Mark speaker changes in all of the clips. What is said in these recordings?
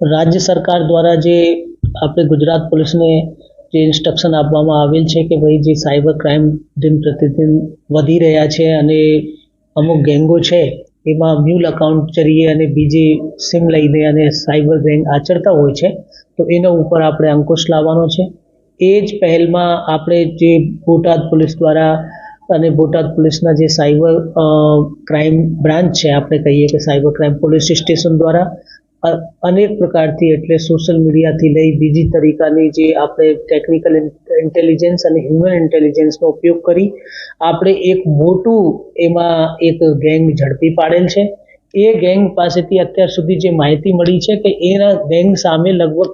Speaker 1: રાજ્ય સરકાર દ્વારા જે આપણે ગુજરાત પોલીસને જે ઇન્સ્ટ્રક્શન આપવામાં આવેલ છે કે ભાઈ જે સાયબર ક્રાઇમ દિન પ્રતિદિન વધી રહ્યા છે અને અમુક ગેંગો છે એમાં મ્યુલ અકાઉન્ટ જરીએ અને બીજી સિમ લઈને અને સાયબર ગેંગ આચરતા હોય છે, તો એના ઉપર આપણે અંકુશ લાવવાનો છે. એ જ પહેલમાં આપણે જે બોટાદ પોલીસ દ્વારા અને બોટાદ પોલીસના જે સાયબર ક્રાઇમ બ્રાન્ચ છે, આપણે કહીએ કે સાયબર ક્રાઇમ પોલીસ સ્ટેશન દ્વારા અનેક પ્રકારથી એટલે સોશિયલ મીડિયાથી લઈ બીજી તરીકાની જે આપણે ટેકનિકલ ઇન્ટેલિજન્સ અને હ્યુમન ઇન્ટેલિજન્સનો ઉપયોગ કરી આપણે એક મોટું એમાં એક ગેંગ ઝડપી પાડેલ છે. એ ગેંગ પાસેથી અત્યાર સુધી જે માહિતી મળી છે કે એના ગેંગ સામે લગભગ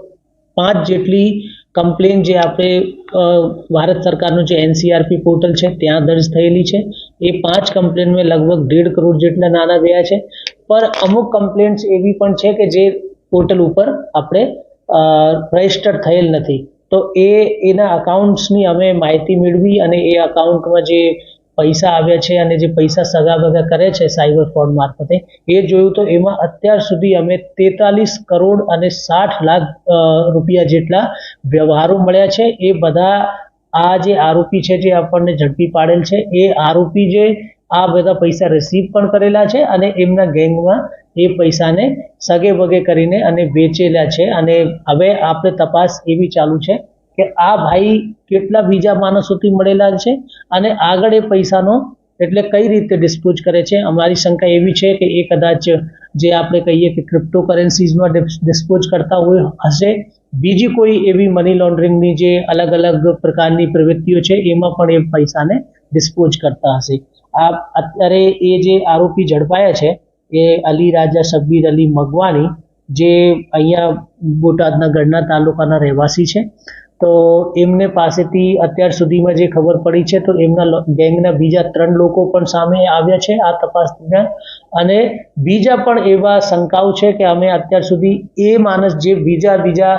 Speaker 1: 5 જેટલી કમ્પ્લેન જે આપણે ભારત સરકારનું જે એનસીઆરપી પોર્ટલ છે ત્યાં દર્જ થયેલી છે. એ 5 કમ્પ્લેનમાં લગભગ 1.5 કરોડ જેટલા નાણાં ગયા છે. પર અમુક કમ્પ્લેન્ટ્સ એવી પણ છે કે જે પોર્ટલ ઉપર આપણે રજિસ્ટર થયેલ નથી, તો એના અકાઉન્ટ્સની અમે માહિતી મેળવી અને એ અકાઉન્ટમાં જે પૈસા આવ્યા છે અને જે પૈસા સગાવગા કરે છે સાયબર ફ્રોડ મારફતે એ જોયું તો એમાં અત્યાર સુધી અમે 43 કરોડ અને 60 લાખ રૂપિયા જેટલા વ્યવહારો મળ્યા છે. એ બધા આ જે આરોપી છે જે આપણને ઝડપી પાડેલ છે એ આરોપી જે આ બધા પૈસા રિસીવ પણ કરેલા છે અને એમના ગેંગમાં એ પૈસાને સગે વગે કરીને અને વેચેલા છે. અને હવે આપણે તપાસ એવી ચાલુ છે કે આ ભાઈ કેટલા બીજા માણસોથી મળેલા છે અને આગળ એ પૈસાનો એટલે કઈ રીતે ડિસ્પોઝ કરે છે. અમારી શંકા એવી છે કે એ કદાચ જે આપણે કહીએ કે ક્રિપ્ટોકરન્સીઝમાં ડિસ્પોઝ કરતા હોય હશે, બીજી કોઈ એવી મની લોન્ડરિંગની જે અલગ અલગ પ્રકારની પ્રવૃત્તિઓ છે એમાં પણ એ પૈસાને ડિસ્પોઝ કરતા હશે. આ અત્યારે એ જે આરોપી ઝડપાયા છે એ અલી રાજા શબ્બીર અલી મગવાણી, જે અહીંયા બોટાદના ગઢના તાલુકાના રહેવાસી છે. તો એમને પાસેથી અત્યાર સુધીમાં જે ખબર પડી છે તો એમના ગેંગના બીજા 3 લોકો પણ સામે આવ્યા છે આ તપાસ દરમિયાન, અને બીજા પણ એવા શંકાઓ છે કે અમે અત્યાર સુધી એ માણસ જે બીજા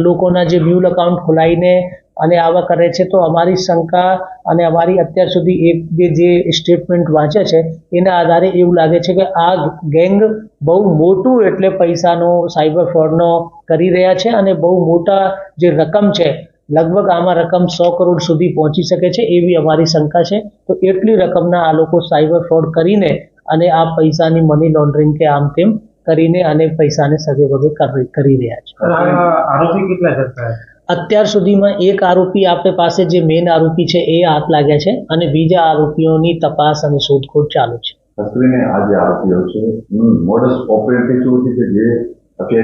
Speaker 1: લોકોના જે મ્યુલ અકાઉન્ટ ખોલાવીને અને આવા કરે છે, તો અમારી શંકા અને અમારી અત્યાર સુધી એક બે જે સ્ટેટમેન્ટ વાંચ્યા છે એના આધારે એવું લાગે છે કે આ ગેંગ બહુ મોટું એટલે પૈસાનો સાયબર ફ્રોડનો કરી રહ્યા છે અને બહુ મોટા જે રકમ છે લગભગ આમાં રકમ 100 કરોડ સુધી પહોંચી શકે છે એવી અમારી શંકા છે. તો એટલી રકમના આ લોકો સાયબર ફ્રોડ કરીને અને આ પૈસાની મની લોન્ડરિંગ કે આમ તેમ કરીને અને પૈસાને સગે વગે કરી રહ્યા છે.
Speaker 2: આરોપી કેટલા ઝડપાયા?
Speaker 1: અત્યાર સુધીમાં એક આરોપી આપણે પાસે જે મેઇન આરોપી છે એ હાથ લાગ્યા છે અને બીજા આરોપીઓની તપાસ અને શોધખોળ ચાલુ છે.
Speaker 3: આ જે આરોપીઓ છે મોડસ ઓપરેન્ડી શું છે કે જે